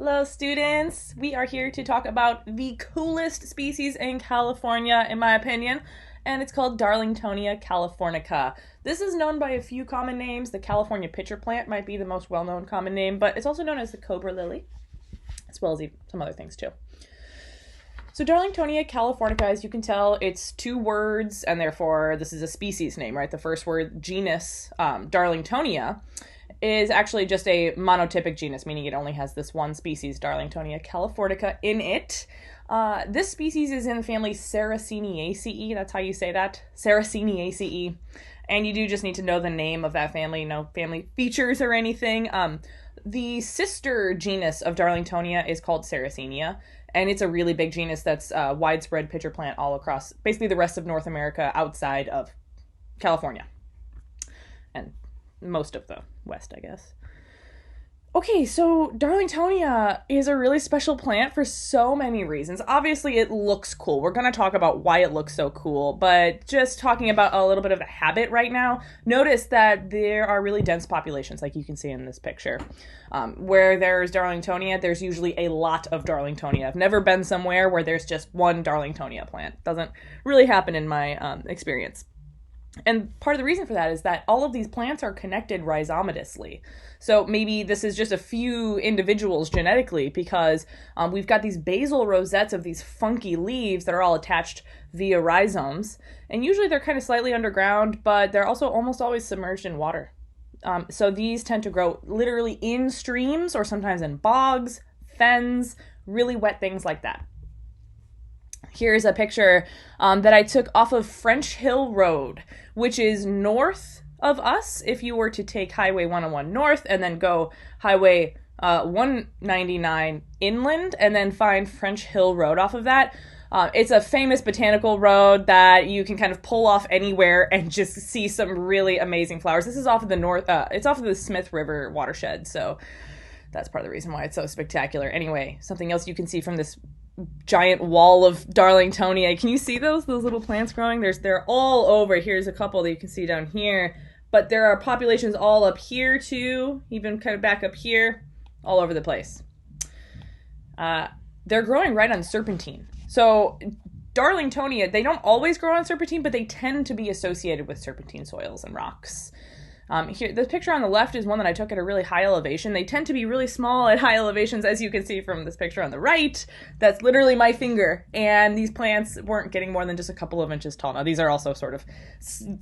Hello students! We are here to talk about the coolest species in California, in my opinion, and it's called Darlingtonia californica. This is known by a few common names. The California pitcher plant might be the most well-known common name, but it's also known as the cobra lily, as well as some other things too. So Darlingtonia californica, as you can tell, it's two words, and therefore this is a species name, right? The first word, genus, Darlingtonia, is actually just a monotypic genus, meaning it only has this one species, Darlingtonia californica, in it. This species is in the family Sarraceniaceae. That's how you say that, Sarraceniaceae. And you do just need to know the name of that family, no family features or anything. The sister genus of Darlingtonia is called Sarracenia, and it's a really big genus that's a widespread pitcher plant all across basically the rest of North America outside of California. And most of the West, I guess. Okay, so Darlingtonia is a really special plant for so many reasons. Obviously, it looks cool. We're going to talk about why it looks so cool, but just talking about a little bit of the habit right now, notice that there are really dense populations, like you can see in this picture. Where there's Darlingtonia, there's usually a lot of Darlingtonia. I've never been somewhere where there's just one Darlingtonia plant. Doesn't really happen in my experience. And part of the reason for that is that all of these plants are connected rhizomatously. So maybe this is just a few individuals genetically because we've got these basal rosettes of these funky leaves that are all attached via rhizomes. And usually they're kind of slightly underground, but they're also almost always submerged in water. So these tend to grow literally in streams or sometimes in bogs, fens, really wet things like that. Here's a picture that I took off of French Hill Road, which is north of us. If you were to take Highway 101 north and then go Highway 199 inland and then find French Hill Road off of that, it's a famous botanical road that you can kind of pull off anywhere and just see some really amazing flowers. This is off of the north, it's off of the Smith River watershed, so that's part of the reason why it's so spectacular. Anyway, something else you can see from this giant wall of Darlingtonia. Can you see those little plants growing? They're all over. Here's a couple that you can see down here, but there are populations all up here too, even kind of back up here, all over the place. They're growing right on serpentine. So Darlingtonia, they don't always grow on serpentine, but they tend to be associated with serpentine soils and rocks. Here, the picture on the left is one that I took at a really high elevation. They tend to be really small at high elevations, as you can see from this picture on the right. That's literally my finger. And these plants weren't getting more than just a couple of inches tall. Now, these are also sort of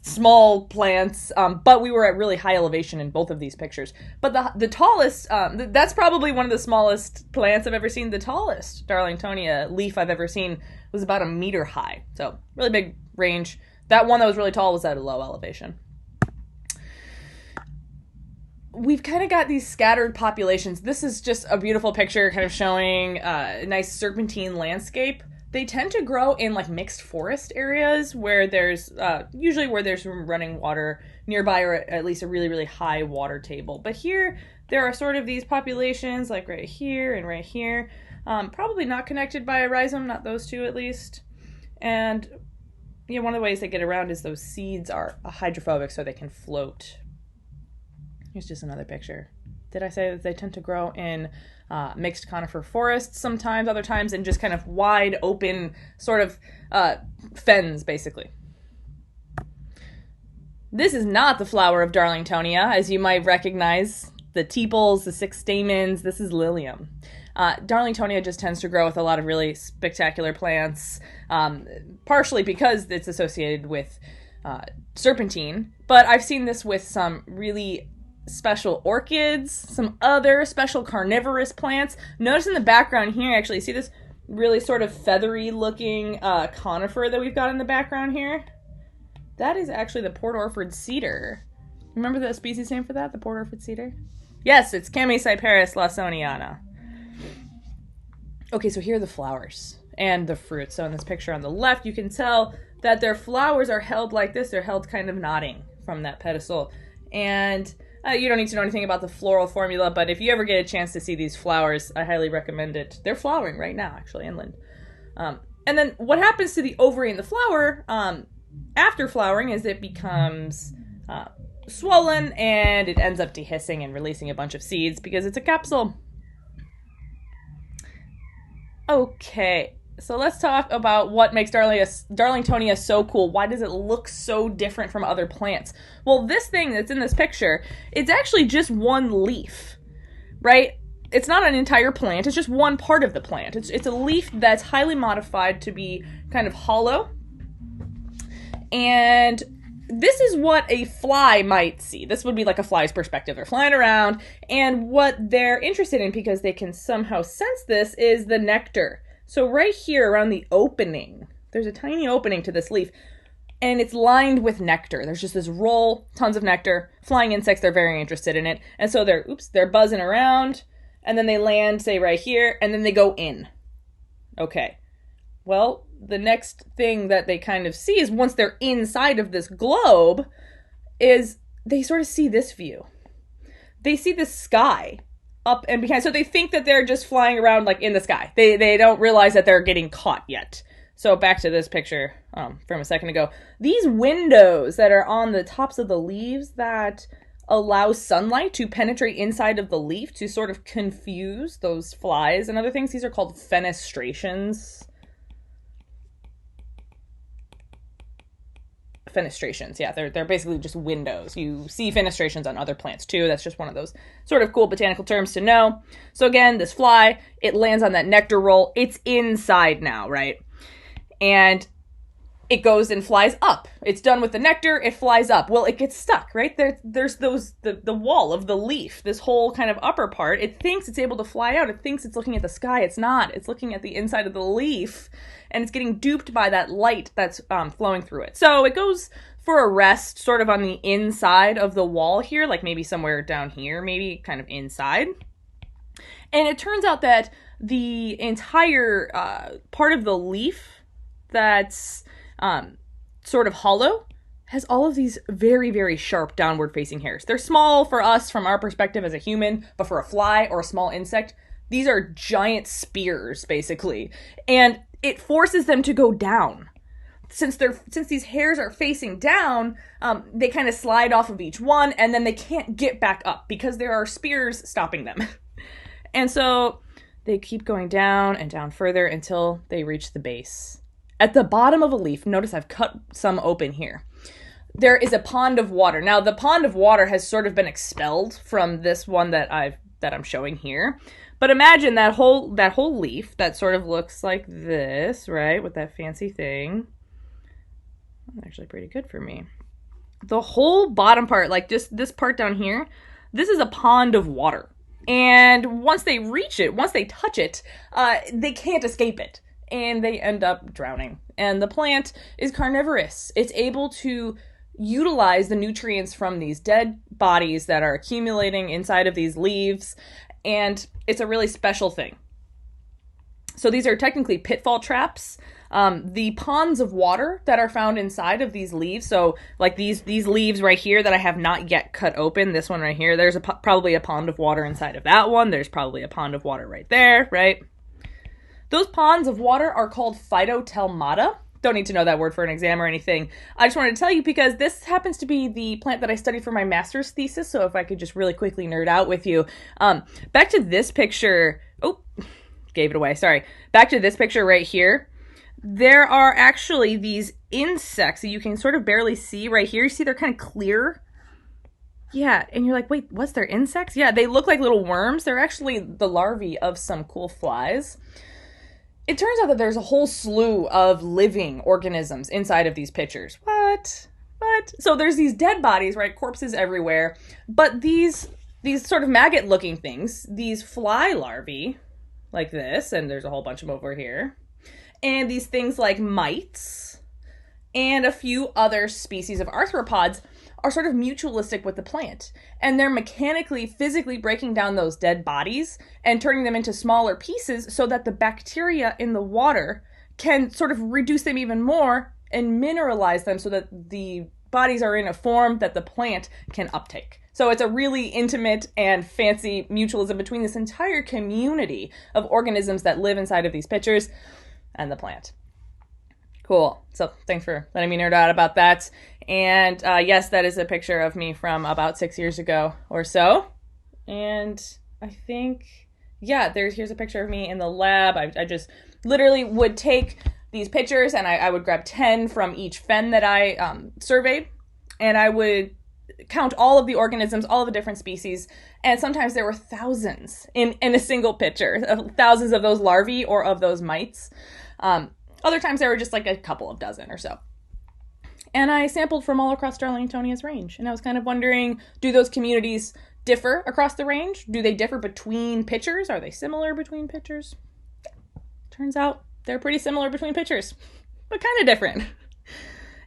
small plants, but we were at really high elevation in both of these pictures. But the tallest, that's probably one of the smallest plants I've ever seen. The tallest Darlingtonia leaf I've ever seen was about 1 meter high. So, really big range. That one that was really tall was at a low elevation. We've kind of got these scattered populations. This is just a beautiful picture kind of showing a nice serpentine landscape. They tend to grow in like mixed forest areas where there's usually where there's running water nearby or at least a really, really high water table. But here there are sort of these populations like right here and right here. Probably not connected by a rhizome, not those two at least. And you know, one of the ways they get around is those seeds are hydrophobic so they can float. Here's just another picture. Did I say that they tend to grow in mixed conifer forests sometimes, other times in just kind of wide open sort of fens, basically. This is not the flower of Darlingtonia, as you might recognize. The tepals, the 6 stamens, this is lilium. Darlingtonia just tends to grow with a lot of really spectacular plants, partially because it's associated with serpentine, but I've seen this with some really special orchids, some other special carnivorous plants. Notice in the background here, actually, see this really sort of feathery looking conifer that we've got in the background here? That is actually the Port Orford cedar. Remember the species name for that, the Port Orford cedar? Yes, it's Chamaecyparis lawsoniana. Okay, so here are the flowers and the fruit. So in this picture on the left, you can tell that their flowers are held like this. They're held kind of nodding from that pedestal. And you don't need to know anything about the floral formula, but if you ever get a chance to see these flowers, I highly recommend it. They're flowering right now, actually, inland. And then what happens to the ovary and the flower after flowering is it becomes swollen and it ends up dehiscing and releasing a bunch of seeds because it's a capsule. Okay, so let's talk about what makes Darlingtonia so cool. Why does it look so different from other plants? Well, this thing that's in this picture, it's actually just one leaf, right? It's not an entire plant, it's just one part of the plant. It's a leaf that's highly modified to be kind of hollow. And this is what a fly might see. This would be like a fly's perspective. They're flying around, and what they're interested in, because they can somehow sense this, is the nectar. So right here around the opening, there's a tiny opening to this leaf, and it's lined with nectar. There's just this roll, tons of nectar. Flying insects, they're very interested in it. And so they're buzzing around, and then they land, say, right here, and then they go in. Okay. Well, the next thing that they kind of see is, once they're inside of this globe, is they sort of see this view. They see the sky up and behind. So they think that they're just flying around like in the sky. They don't realize that they're getting caught yet. So back to this picture from a second ago. These windows that are on the tops of the leaves that allow sunlight to penetrate inside of the leaf to sort of confuse those flies and other things, these are called fenestrations. Fenestrations, yeah, they're basically just windows. You see fenestrations on other plants too. That's just one of those sort of cool botanical terms to know. So again, this fly, it lands on that nectar roll. It's inside now, right? And it goes and flies up. It's done with the nectar, it flies up. Well, it gets stuck, right? There's the wall of the leaf, this whole kind of upper part. It thinks it's able to fly out. It thinks it's looking at the sky. It's not. It's looking at the inside of the leaf, and it's getting duped by that light that's flowing through it. So it goes for a rest sort of on the inside of the wall here, like maybe somewhere down here, maybe kind of inside. And it turns out that the entire part of the leaf that's sort of hollow has all of these very, very sharp downward facing hairs. They're small for us from our perspective as a human, but for a fly or a small insect, these are giant spears, basically. And it forces them to go down. Since these hairs are facing down, they kind of slide off of each one, and then they can't get back up because there are spears stopping them. And so they keep going down and down further until they reach the base. At the bottom of a leaf, notice I've cut some open here, there is a pond of water. Now, the pond of water has sort of been expelled from this one that I'm showing here. But imagine that whole leaf that sort of looks like this, right? With that fancy thing. That's actually pretty good for me. The whole bottom part, like just this part down here, this is a pond of water. And once they reach it, once they touch it, they can't escape it. And they end up drowning. And the plant is carnivorous. It's able to utilize the nutrients from these dead bodies that are accumulating inside of these leaves, and it's a really special thing. So these are technically pitfall traps. The ponds of water that are found inside of these leaves, so like these leaves right here that I have not yet cut open, this one right here, there's probably a pond of water inside of that one. There's probably a pond of water right there, right? Those ponds of water are called phytotelmata. Don't need to know that word for an exam or anything. I just wanted to tell you because this happens to be the plant that I studied for my master's thesis, so if I could just really quickly nerd out with you. Back to this picture. Oh, gave it away, sorry. Back to this picture right here. There are actually these insects that you can sort of barely see right here. You see they're kind of clear. Yeah, and you're like, wait, what's their insects? Yeah, they look like little worms. They're actually the larvae of some cool flies. It turns out that there's a whole slew of living organisms inside of these pictures. What? So there's these dead bodies, right? Corpses everywhere. But these sort of maggot-looking things, these fly larvae, like this, and there's a whole bunch of them over here, and these things like mites, and a few other species of arthropods are sort of mutualistic with the plant. And they're mechanically, physically breaking down those dead bodies and turning them into smaller pieces so that the bacteria in the water can sort of reduce them even more and mineralize them so that the bodies are in a form that the plant can uptake. So it's a really intimate and fancy mutualism between this entire community of organisms that live inside of these pictures and the plant. Cool. So thanks for letting me nerd out about that. And yes, that is a picture of me from about 6 years ago or so. And I think, Yeah, here's a picture of me in the lab. I just literally would take these pictures and I would grab 10 from each fen that I surveyed, and I would count all of the organisms, all of the different species, and sometimes there were thousands in a single picture, thousands of those larvae or of those mites. Other times there were just like a couple of dozen or so. And I sampled from all across Darlingtonia's range, and I was kind of wondering, do those communities differ across the range? Do they differ between pitchers? Are they similar between pitchers? Turns out they're pretty similar between pitchers, but kind of different.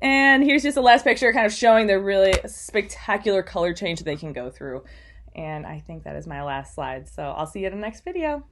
And here's just the last picture kind of showing the really spectacular color change they can go through. And I think that is my last slide. So I'll see you in the next video.